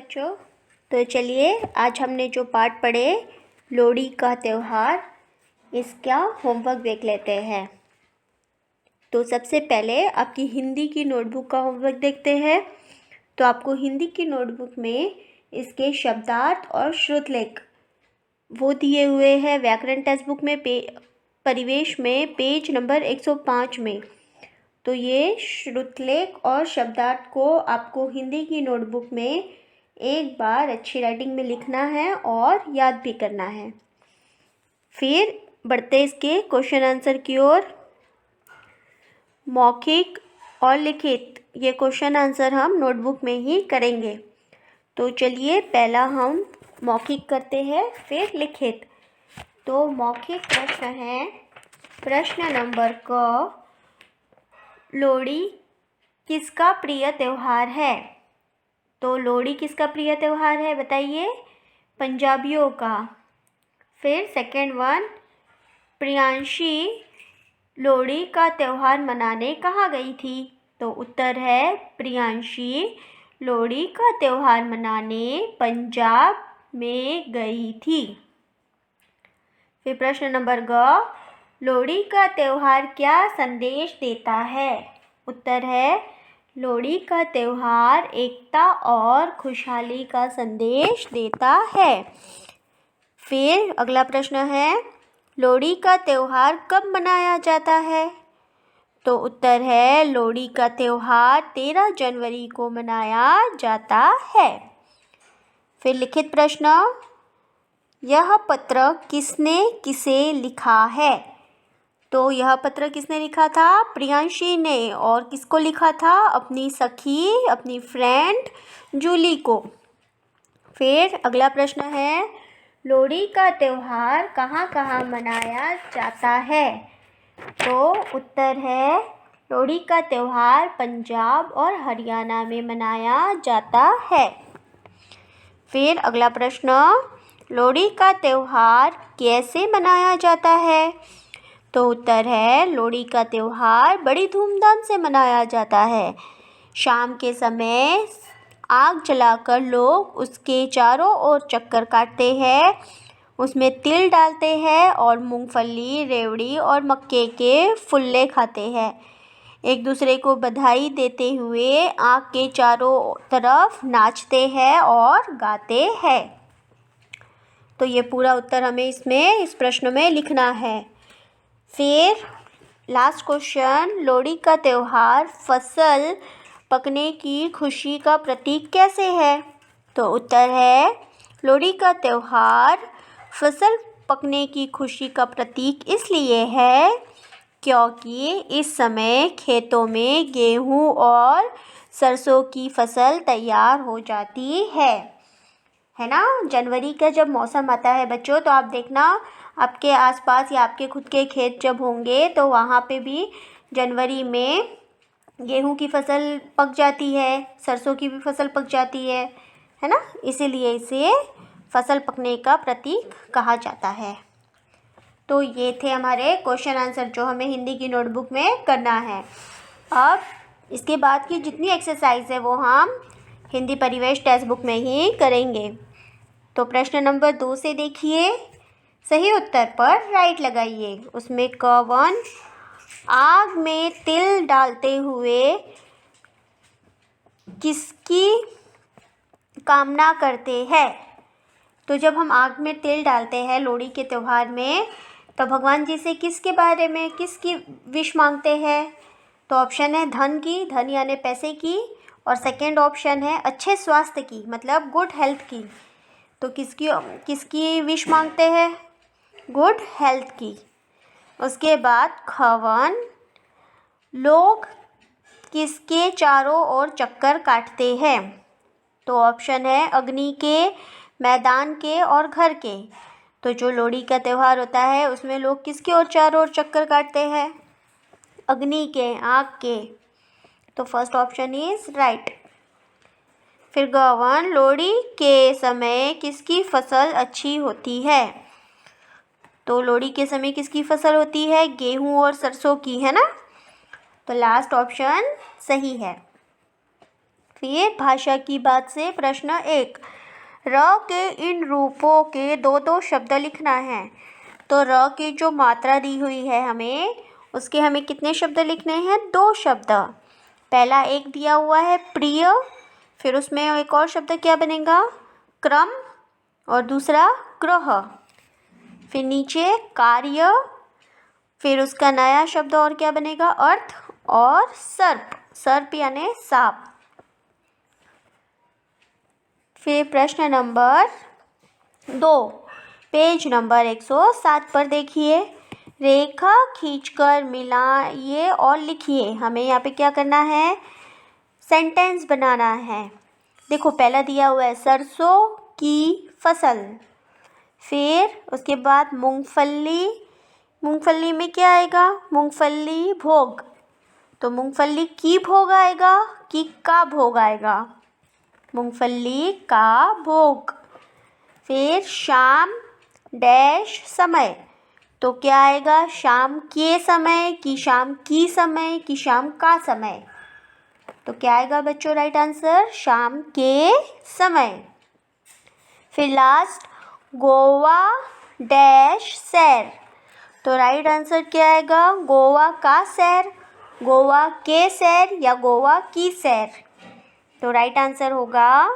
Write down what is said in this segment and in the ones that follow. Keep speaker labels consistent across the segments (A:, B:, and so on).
A: बच्चों। तो चलिए आज हमने जो पाठ पढ़े लोहड़ी का त्यौहार, इसका होमवर्क देख लेते हैं। तो सबसे पहले आपकी हिंदी की नोटबुक का होमवर्क देखते हैं। तो आपको हिंदी की नोटबुक में इसके शब्दार्थ और श्रुतलेख वो दिए हुए हैं व्याकरण टेक्स्ट बुक में परिवेश में पेज नंबर 105 में। तो ये श्रुतलेख और शब्दार्थ को आपको हिंदी की नोटबुक में एक बार अच्छी राइटिंग में लिखना है और याद भी करना है। फिर बढ़ते इसके क्वेश्चन आंसर की ओर। मौखिक और लिखित ये क्वेश्चन आंसर हम नोटबुक में ही करेंगे। तो चलिए पहला हम मौखिक करते हैं, फिर लिखित। तो मौखिक प्रश्न है प्रश्न नंबर क, लोहड़ी किसका प्रिय त्यौहार है? तो लोहड़ी किसका प्रिय त्यौहार है बताइए? पंजाबियों का। फिर सेकंड वन, प्रियांशी लोहड़ी का त्यौहार मनाने कहाँ गई थी? तो उत्तर है प्रियांशी लोहड़ी का त्यौहार मनाने पंजाब में गई थी। फिर प्रश्न नंबर ग, लोहड़ी का त्यौहार क्या संदेश देता है? उत्तर है लोहड़ी का त्यौहार एकता और खुशहाली का संदेश देता है। फिर अगला प्रश्न है, लोहड़ी का त्यौहार कब मनाया जाता है? तो उत्तर है लोहड़ी का त्यौहार 13 जनवरी को मनाया जाता है। फिर लिखित प्रश्न, यह पत्र किसने किसे लिखा है? तो यह पत्र किसने लिखा था? प्रियांशी ने। और किसको लिखा था? अपनी सखी, अपनी फ्रेंड जूली को। फिर अगला प्रश्न है, लोहड़ी का त्यौहार कहाँ कहाँ मनाया जाता है? तो उत्तर है लोहड़ी का त्यौहार पंजाब और हरियाणा में मनाया जाता है। फिर अगला प्रश्न, लोहड़ी का त्यौहार कैसे मनाया जाता है? तो उत्तर है लोहड़ी का त्यौहार बड़ी धूमधाम से मनाया जाता है। शाम के समय आग जलाकर लोग उसके चारों ओर चक्कर काटते हैं, उसमें तिल डालते हैं और मूंगफली, रेवड़ी और मक्के के फुल्ले खाते हैं। एक दूसरे को बधाई देते हुए आग के चारों तरफ नाचते हैं और गाते हैं। तो ये पूरा उत्तर हमें इस प्रश्न में लिखना है। फिर लास्ट क्वेश्चन, लोहड़ी का त्यौहार फसल पकने की खुशी का प्रतीक कैसे है? तो उत्तर है लोहड़ी का त्यौहार फसल पकने की खुशी का प्रतीक इसलिए है क्योंकि इस समय खेतों में गेहूं और सरसों की फसल तैयार हो जाती है ना। जनवरी का जब मौसम आता है बच्चों, तो आप देखना आपके आसपास या आपके खुद के खेत जब होंगे तो वहाँ पे भी जनवरी में गेहूं की फसल पक जाती है, सरसों की भी फसल पक जाती है ना। इसीलिए इसे फसल पकने का प्रतीक कहा जाता है। तो ये थे हमारे क्वेश्चन आंसर जो हमें हिंदी की नोटबुक में करना है। अब इसके बाद की जितनी एक्सरसाइज है वो हम हिंदी परिवेश टेक्स्ट बुक में ही करेंगे। तो प्रश्न नंबर 2 से देखिए, सही उत्तर पर राइट लगाइए। उसमें क1, आग में तिल डालते हुए किसकी कामना करते हैं? तो जब हम आग में तिल डालते हैं लोहड़ी के त्यौहार में, तो भगवान जी से किसके बारे में, किसकी विश मांगते हैं? तो ऑप्शन है धन की, धन यानी पैसे की, और सेकंड ऑप्शन है अच्छे स्वास्थ्य की, मतलब गुड हेल्थ की। तो किसकी विश मांगते हैं? गुड हेल्थ की। उसके बाद ख1, लोग किसके चारों ओर चक्कर काटते हैं? तो ऑप्शन है अग्नि के, मैदान के और घर के। तो जो लोहड़ी का त्यौहार होता है उसमें लोग किसके ओर चारों ओर चक्कर काटते हैं? अग्नि के, आग के। तो फर्स्ट ऑप्शन इज राइट। फिर ग1, लोहड़ी के समय किसकी फसल अच्छी होती है? तो लोहड़ी के समय किसकी फसल होती है? गेहूं और सरसों की, है ना। तो लास्ट ऑप्शन सही है। फिर भाषा की बात से प्रश्न 1, र के इन रूपों के दो दो शब्द लिखना है। तो र की जो मात्रा दी हुई है हमें, उसके हमें कितने शब्द लिखने हैं? 2 शब्द। पहला एक दिया हुआ है प्रिय, फिर उसमें एक और शब्द क्या बनेगा? क्रम, और दूसरा ग्रह। फिर नीचे कार्य, फिर उसका नया शब्द और क्या बनेगा? अर्थ और सर्प, सर्प यानी सांप। फिर प्रश्न नंबर 2, पेज नंबर 107 पर देखिए। रेखा खींचकर मिलाइए और लिखिए। हमें यहाँ पे क्या करना है? सेंटेंस बनाना है। देखो पहला दिया हुआ है सरसों की फसल, फिर उसके बाद मूंगफली, मूंगफली में क्या आएगा? मूंगफली भोग। तो मूंगफली की भोग आएगा कि का भोग आएगा? मूंगफली का भोग। फिर शाम डैश समय, तो क्या आएगा? शाम के समय कि शाम की समय कि शाम का समय? तो क्या आएगा बच्चों राइट आंसर? शाम के समय। फिर लास्ट गोवा डैश सैर, तो राइट आंसर क्या आएगा? गोवा का सैर, गोवा के सैर या गोवा की सैर? तो राइट आंसर होगा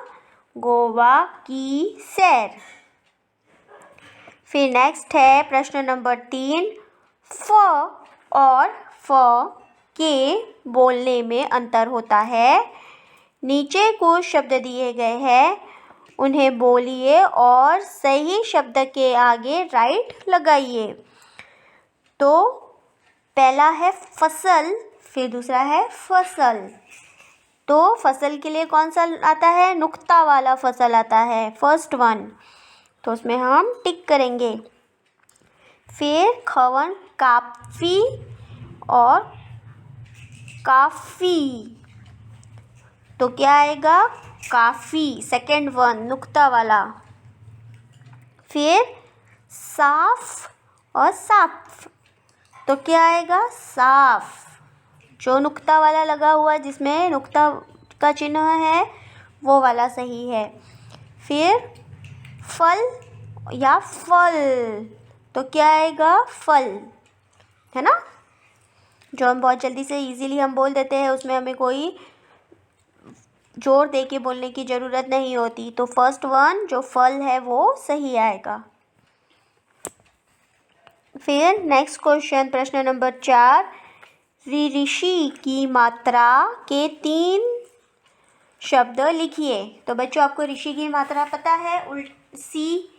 A: गोवा की सैर। फिर नेक्स्ट है प्रश्न नंबर 3, फ और फ के बोलने में अंतर होता है। नीचे कुछ शब्द दिए गए हैं, उन्हें बोलिए और सही शब्द के आगे राइट लगाइए। तो पहला है फसल, फिर दूसरा है फसल। तो फसल के लिए कौन सा आता है? नुक्ता वाला फसल आता है, फर्स्ट वन, तो उसमें हम टिक करेंगे। फिर खवन काफ़ी और काफ़ी, तो क्या आएगा? काफ़ी, सेकेंड वन नुक्ता वाला। फिर साफ और साफ, तो क्या आएगा? साफ, जो नुक्ता वाला लगा हुआ जिसमें नुक्ता का चिन्ह है वो वाला सही है। फिर फल या फल, तो क्या आएगा? फल, है ना? जो हम बहुत जल्दी से इजीली हम बोल देते हैं, उसमें हमें कोई जोर दे के बोलने की ज़रूरत नहीं होती। तो फर्स्ट वन जो फल है वो सही आएगा। फिर नेक्स्ट क्वेश्चन प्रश्न नंबर 4, ऋषि की मात्रा के 3 शब्द लिखिए। तो बच्चों आपको ऋषि की मात्रा पता है? सी,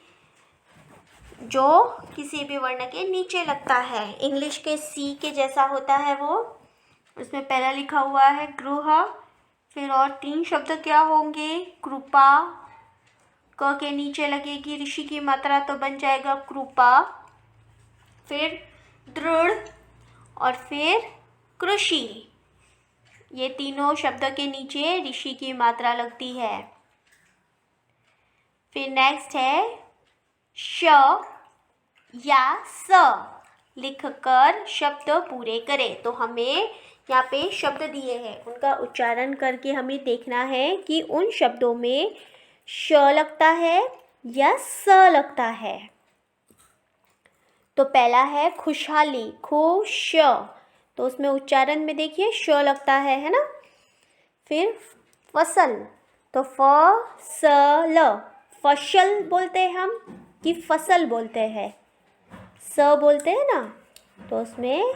A: जो किसी भी वर्ण के नीचे लगता है, इंग्लिश के सी के जैसा होता है वो। उसमें पहला लिखा हुआ है गृह, फिर और 3 शब्द क्या होंगे? कृपा, क के नीचे लगेगी ऋषि की मात्रा तो बन जाएगा कृपा, फिर दृढ़ और फिर कृषि। ये तीनों शब्द के नीचे ऋषि की मात्रा लगती है। फिर नेक्स्ट है श या स, लिखकर शब्द पूरे करें। तो हमें यहाँ पे शब्द दिए हैं, उनका उच्चारण करके हमें देखना है कि उन शब्दों में श लगता है या स लगता है। तो पहला है खुशहाली, खुश, तो उसमें उच्चारण में देखिए श लगता है ना? फिर फसल, तो फसल, फसल बोलते हैं हम कि फसल बोलते हैं? स बोलते हैं ना, तो उसमें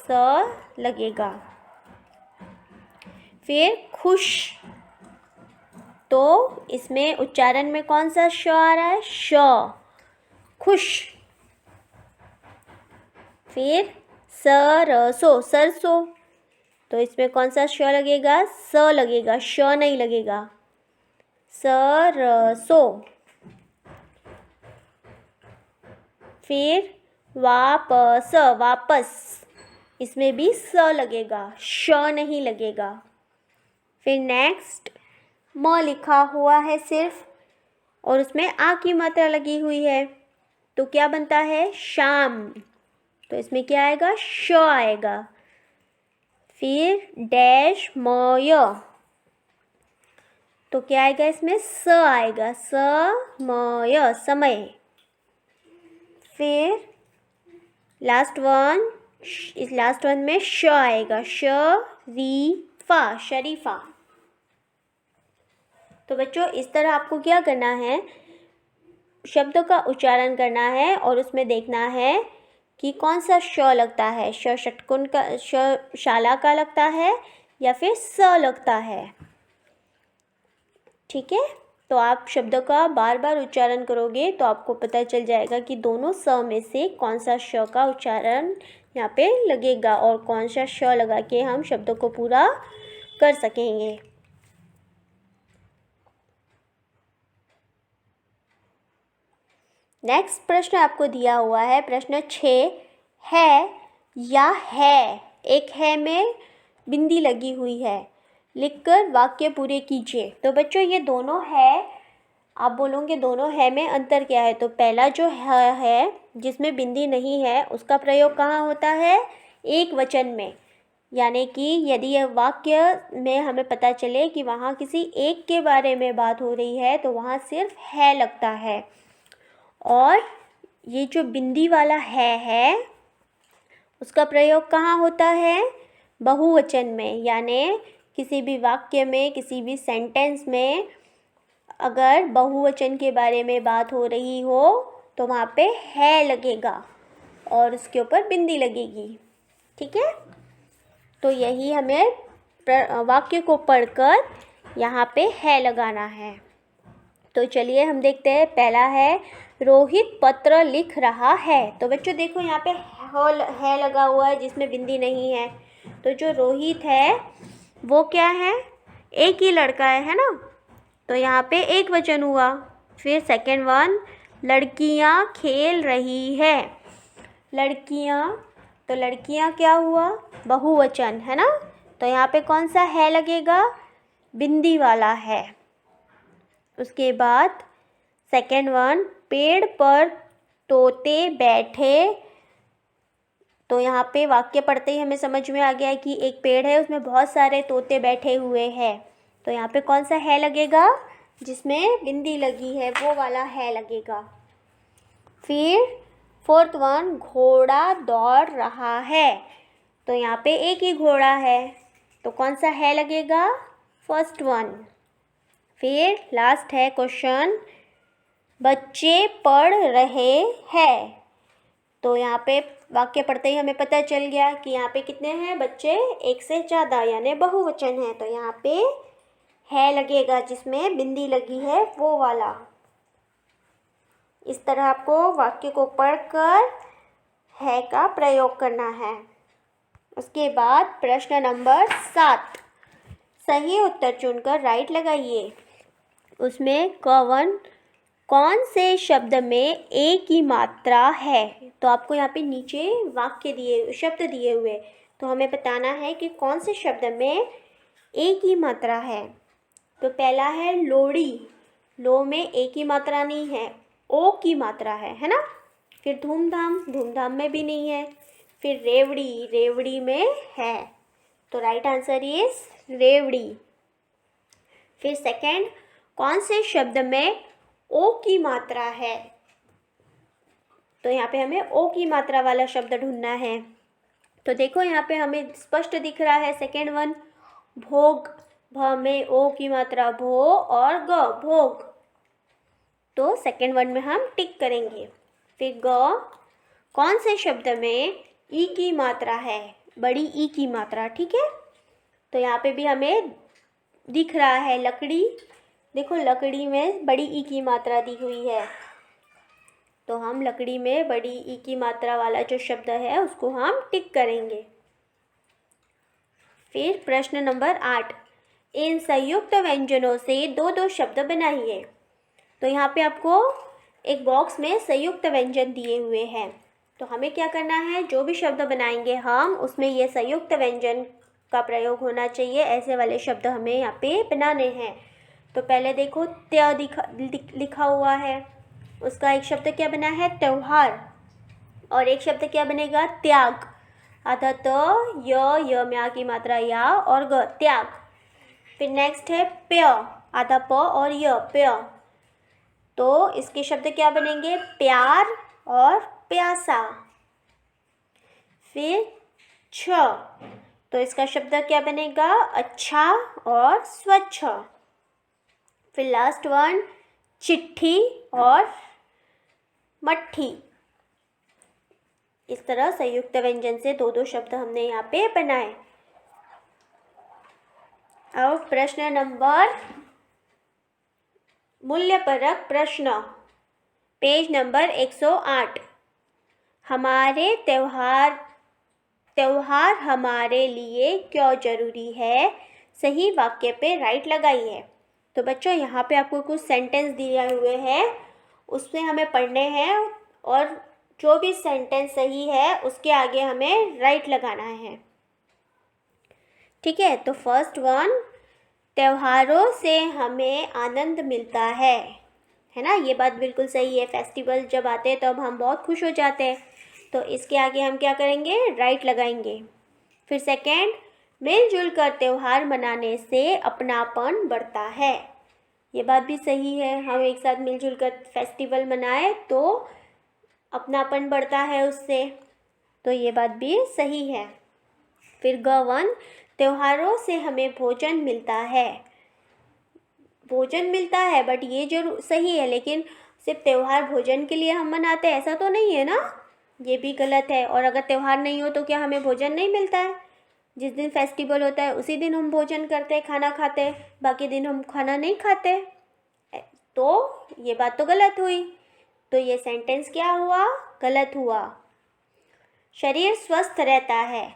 A: स लगेगा। फिर खुश, तो इसमें उच्चारण में कौन सा श आ रहा है? श, खुश। फिर सरसों, सरसों, तो इसमें कौन सा श लगेगा? स लगेगा, श नहीं लगेगा। सरसों। फिर वापस, वापस, इसमें भी स लगेगा, श नहीं लगेगा। फिर नेक्स्ट म लिखा हुआ है सिर्फ, और उसमें आ की मात्रा लगी हुई है, तो क्या बनता है? शाम, तो इसमें क्या आएगा? श आएगा। फिर डैश मय, तो क्या आएगा इसमें? स आएगा, समय, समय। फिर लास्ट वन में श आएगा, शरीफा, शरीफा। तो बच्चों इस तरह आपको क्या करना है, शब्दों का उच्चारण करना है और उसमें देखना है कि कौन सा श लगता है, श षटकोण का, श शाला का लगता है या फिर स लगता है। ठीक है, तो आप शब्दों का बार बार उच्चारण करोगे तो आपको पता चल जाएगा कि दोनों स में से कौन सा श का उच्चारण यहाँ पे लगेगा और कौन सा श लगा के हम शब्दों को पूरा कर सकेंगे। नेक्स्ट प्रश्न आपको दिया हुआ है, प्रश्न 6, है या है। एक है में बिंदी लगी हुई है, लिखकर वाक्य पूरे कीजिए। तो बच्चों ये दोनों है, आप बोलोगे दोनों है में अंतर क्या है? तो पहला जो है जिसमें बिंदी नहीं है उसका प्रयोग कहाँ होता है? एक वचन में, यानी कि यदि यह वाक्य में हमें पता चले कि वहाँ किसी एक के बारे में बात हो रही है तो वहाँ सिर्फ है लगता है। और ये जो बिंदी वाला है उसका प्रयोग कहाँ होता है? बहुवचन में, यानी किसी भी वाक्य में, किसी भी सेंटेंस में अगर बहुवचन के बारे में बात हो रही हो तो वहाँ पे है लगेगा और उसके ऊपर बिंदी लगेगी। ठीक है, तो यही हमें वाक्य को पढ़कर यहाँ पे है लगाना है। तो चलिए हम देखते हैं, पहला है रोहित पत्र लिख रहा है। तो बच्चों देखो यहाँ पे है लगा हुआ है जिसमें बिंदी नहीं है। तो जो रोहित है वो क्या है? एक ही लड़का है ना, तो यहाँ पे एक वचन हुआ। फिर सेकंड वन, लड़कियाँ खेल रही है। लड़कियाँ, तो लड़कियाँ क्या हुआ? बहुवचन है ना, तो यहाँ पे कौन सा है लगेगा? बिंदी वाला है। उसके बाद सेकंड वन, पेड़ पर तोते बैठे। तो यहाँ पे वाक्य पढ़ते ही हमें समझ में आ गया है कि एक पेड़ है उसमें बहुत सारे तोते बैठे हुए हैं। तो यहाँ पे कौन सा है लगेगा? जिसमें बिंदी लगी है वो वाला है लगेगा। फिर फोर्थ वन, घोड़ा दौड़ रहा है। तो यहाँ पे एक ही घोड़ा है तो कौन सा है लगेगा? First one. फिर लास्ट है क्वेश्चन, बच्चे पढ़ रहे हैं। तो यहाँ पे वाक्य पढ़ते ही हमें पता चल गया कि यहाँ पे कितने हैं बच्चे? एक से ज़्यादा, यानी बहुवचन है। तो यहाँ पे है लगेगा जिसमें बिंदी लगी है वो वाला। इस तरह आपको वाक्य को पढ़कर है का प्रयोग करना है। उसके बाद प्रश्न नंबर 7, सही उत्तर चुनकर राइट लगाइए। उसमें कौन से शब्द में एक की मात्रा है? तो आपको यहाँ पे नीचे शब्द दिए हुए, तो हमें बताना है कि कौन से शब्द में एक ही मात्रा है। तो पहला है लोड़ी, लो में एक ही मात्रा नहीं है, ओ की मात्रा है ना। फिर धूमधाम, धूमधाम में भी नहीं है। फिर रेवड़ी, रेवड़ी में है। तो राइट आंसर इज रेवड़ी। फिर सेकंड, कौन से शब्द में ओ की मात्रा है? तो यहाँ पे हमें ओ की मात्रा वाला शब्द ढूंढना है। तो देखो यहाँ पे हमें स्पष्ट दिख रहा है सेकंड वन, भोग, भ में ओ की मात्रा भो और ग, भोग। तो सेकंड वन में हम टिक करेंगे। फिर ग, कौन से शब्द में ई की मात्रा है? बड़ी ई की मात्रा, ठीक है। तो यहाँ पे भी हमें दिख रहा है लकड़ी, देखो लकड़ी में बड़ी ई की मात्रा दी हुई है, तो हम लकड़ी में बड़ी ई की मात्रा वाला जो शब्द है उसको हम टिक करेंगे। फिर प्रश्न नंबर 8, इन संयुक्त व्यंजनों से दो दो शब्द बनाइए। तो यहाँ पे आपको एक बॉक्स में संयुक्त व्यंजन दिए हुए हैं, तो हमें क्या करना है, जो भी शब्द बनाएंगे हम उसमें ये संयुक्त व्यंजन का प्रयोग होना चाहिए। ऐसे वाले शब्द हमें यहाँ पे बनाने हैं। तो पहले देखो लिखा हुआ है, उसका एक शब्द क्या बना है? त्योहार। और एक शब्द क्या बनेगा? त्याग। आधा त, य में आ की मात्रा या और ग, त्याग। फिर नेक्स्ट है पेय, आधा प और य, प्य। तो इसके शब्द क्या बनेंगे? प्यार और प्यासा। फिर छ, तो इसका शब्द क्या बनेगा? अच्छा और स्वच्छ। फिर लास्ट वन चिट्ठी और मट्ठी। इस तरह संयुक्त व्यंजन से दो दो शब्द हमने यहाँ पे बनाए। अब प्रश्न नंबर, मूल्यपरक प्रश्न, पेज नंबर 108। हमारे त्योहार हमारे लिए क्यों जरूरी है? सही वाक्य पे राइट लगाइए। तो बच्चों यहाँ पे आपको कुछ सेंटेंस दिए हुए हैं, उसमें हमें पढ़ने हैं और जो भी सेंटेंस सही है उसके आगे हमें राइट लगाना है। ठीक है, तो फर्स्ट वन, त्योहारों से हमें आनंद मिलता है ना? ये बात बिल्कुल सही है। फेस्टिवल जब आते हैं तब हम बहुत खुश हो जाते हैं, तो इसके आगे हम क्या करेंगे? राइट लगाएंगे। फिर सेकेंड, मिलजुल कर त्यौहार मनाने से अपनापन बढ़ता है। ये बात भी सही है, हम एक साथ मिलजुल कर फेस्टिवल मनाएं तो अपनापन बढ़ता है उससे, तो ये बात भी सही है। फिर ग1, त्योहारों से हमें भोजन मिलता है। भोजन मिलता है बट ये जरूर सही है, लेकिन सिर्फ त्योहार भोजन के लिए हम मनाते हैं ऐसा तो नहीं है ना, ये भी गलत है। और अगर त्योहार नहीं हो तो क्या हमें भोजन नहीं मिलता है? जिस दिन फेस्टिवल होता है उसी दिन हम भोजन करते हैं, खाना खाते हैं, बाकी दिन हम खाना नहीं खाते, तो ये बात तो गलत हुई। तो ये सेंटेंस क्या हुआ? गलत हुआ। शरीर स्वस्थ रहता है,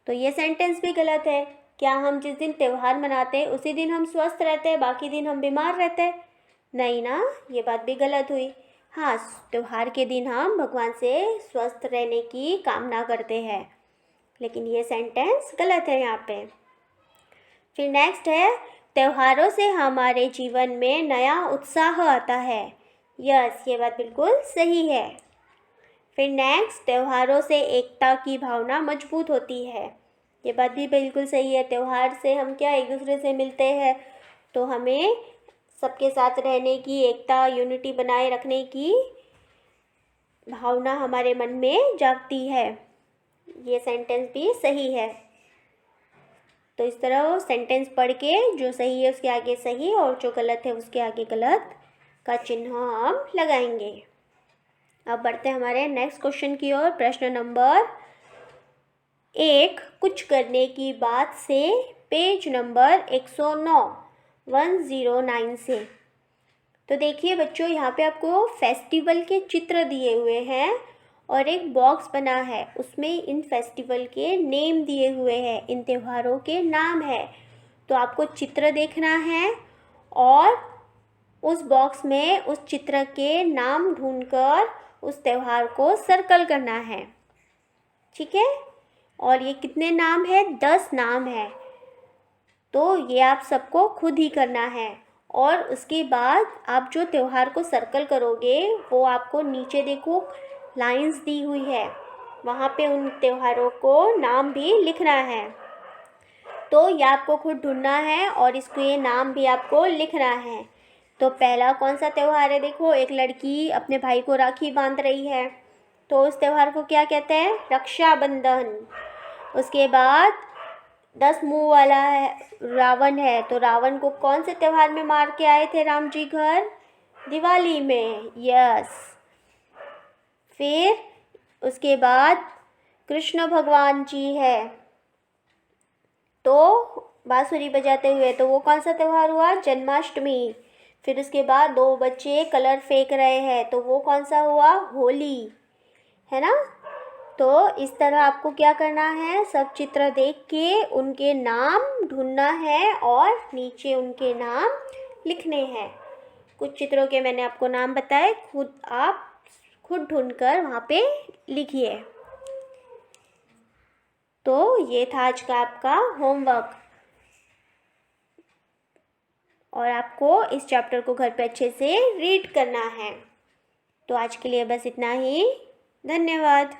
A: तो ये सेंटेंस भी गलत है। क्या हम जिस दिन त्यौहार मनाते हैं उसी दिन हम स्वस्थ रहते हैं, बाकी दिन हम बीमार रहते हैं? नहीं ना, ये बात भी गलत हुई। हाँ, त्यौहार के दिन हम भगवान से स्वस्थ रहने की कामना करते हैं, लेकिन ये सेंटेंस गलत है यहाँ पे। फिर नेक्स्ट है, त्योहारों से हमारे जीवन में नया उत्साह आता है। यस, ये बात बिल्कुल सही है। फिर नेक्स्ट, त्योहारों से एकता की भावना मजबूत होती है। ये बात भी बिल्कुल सही है। त्यौहार से हम क्या एक दूसरे से मिलते हैं, तो हमें सबके साथ रहने की, एकता, यूनिटी बनाए रखने की भावना हमारे मन में जागती है। ये सेंटेंस भी सही है। तो इस तरह सेंटेंस पढ़ के जो सही है उसके आगे सही और जो गलत है उसके आगे गलत का चिन्ह हम लगाएंगे। अब बढ़ते हैं हमारे नेक्स्ट क्वेश्चन की ओर। प्रश्न नंबर 1, कुछ करने की बात से, पेज नंबर 109 से। तो देखिए बच्चों, यहाँ पे आपको फेस्टिवल के चित्र दिए हुए हैं और एक बॉक्स बना है, उसमें इन फेस्टिवल के नेम दिए हुए हैं, इन त्योहारों के नाम है। तो आपको चित्र देखना है और उस बॉक्स में उस चित्र के नाम ढूंढकर उस त्योहार को सर्कल करना है। ठीक है, और ये कितने नाम है? 10 नाम है। तो ये आप सबको खुद ही करना है, और उसके बाद आप जो त्यौहार को सर्कल करोगे वो आपको नीचे देखो लाइंस दी हुई है, वहाँ पे उन त्योहारों को नाम भी लिखना है। तो ये आपको खुद ढूंढना है और इसको ये नाम भी आपको लिखना है। तो पहला कौन सा त्यौहार है? देखो, एक लड़की अपने भाई को राखी बांध रही है, तो उस त्यौहार को क्या कहते हैं? रक्षाबंधन। उसके बाद 10 मुंह वाला है रावण है, तो रावण को कौन से त्यौहार में मार के आए थे राम जी घर? दिवाली में। यस। फिर उसके बाद कृष्ण भगवान जी है, तो बांसुरी बजाते हुए, तो वो कौन सा त्यौहार हुआ? जन्माष्टमी। फिर उसके बाद 2 बच्चे कलर फेंक रहे हैं, तो वो कौन सा हुआ? होली, है ना? तो इस तरह आपको क्या करना है? सब चित्र देख के उनके नाम ढूंढना है और नीचे उनके नाम लिखने हैं। कुछ चित्रों के मैंने आपको नाम बताए, आप खुद ढूंढकर वहाँ पे लिखिए। तो ये था आज का आपका होमवर्क, और आपको इस चैप्टर को घर पे अच्छे से रीड करना है। तो आज के लिए बस इतना ही। धन्यवाद।